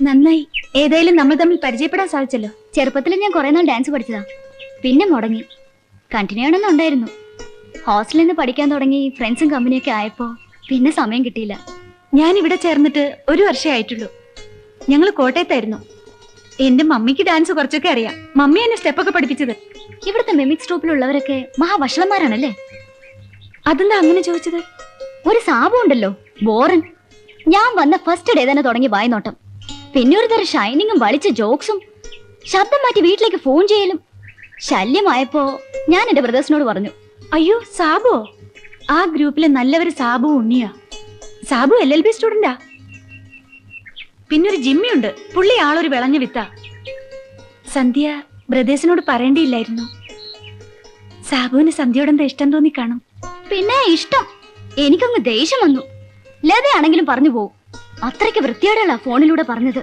നന്നായി, ഏതായാലും നമ്മൾ തമ്മിൽ പരിചയപ്പെടാൻ സാധിച്ചല്ലോ. ചെറുപ്പത്തിൽ ഞാൻ കുറെ നാൾ ഡാൻസ് പഠിച്ചതാ, പിന്നെ മുടങ്ങി. കണ്ടിന്യൂ ചെയ്യണമെന്നുണ്ടായിരുന്നു. ഹോസ്റ്റലിൽ നിന്ന് പഠിക്കാൻ തുടങ്ങി ഫ്രണ്ട്സും കമ്പനിയൊക്കെ ആയപ്പോ പിന്നെ സമയം കിട്ടിയില്ല. ഞാൻ ഇവിടെ ചേർന്നിട്ട് 1 വർഷമേ ആയിട്ടുള്ളൂ. ഞങ്ങൾ കോട്ടയത്തായിരുന്നു. എന്റെ മമ്മിക്ക് ഡാൻസ് കുറച്ചൊക്കെ അറിയാം. മമ്മി എന്നെ സ്റ്റെപ്പൊക്കെ പഠിപ്പിച്ചത്. ഇവിടുത്തെ മിമിക്സ് ട്രൂപ്പിലുള്ളവരൊക്കെ മഹാവഷളന്മാരാണല്ലേ? അതെന്താ അങ്ങനെ ചോദിച്ചത്? ഒരു സാബു ഉണ്ടല്ലോ, ബോറൻ. ഞാൻ വന്ന ഫസ്റ്റ് ഡേ തന്നെ തുടങ്ങി വായ്നോട്ടം. പിന്നെ ഒരു തരം ഷൈനിങ്ങും വളിച്ച ജോക്സും, ശബ്ദം മാറ്റി വീട്ടിലേക്ക് ഫോൺ ചെയ്യലും. ശല്യമായപ്പോ ഞാൻ എന്റെ ബ്രദേഴ്സിനോട് പറഞ്ഞു. അയ്യോ, സാബുവോ? ആ ഗ്രൂപ്പിലെ നല്ലവര് സാബു ഉണ്ണിയാ. സാബു LLB സ്റ്റുഡന്റാ. പിന്നൊരു ജിമ്മിയുണ്ട്, പുള്ളി ആളൊരു വിളഞ്ഞ വിത്താ. സന്ധ്യ ബ്രദേഴ്സിനോട് പറയേണ്ടിയില്ലായിരുന്നു. സാബുവിന് സന്ധ്യയോടെന്താ ഇഷ്ടം തോന്നി കാണും. പിന്നെ ഇഷ്ടം, എനിക്കങ്ങ് ദേഷ്യം വന്നു. ലതയാണെങ്കിലും പറഞ്ഞു പോവും. അത്രയ്ക്ക് വൃത്തിയോടെയുള്ള ഫോണിലൂടെ പറഞ്ഞത്.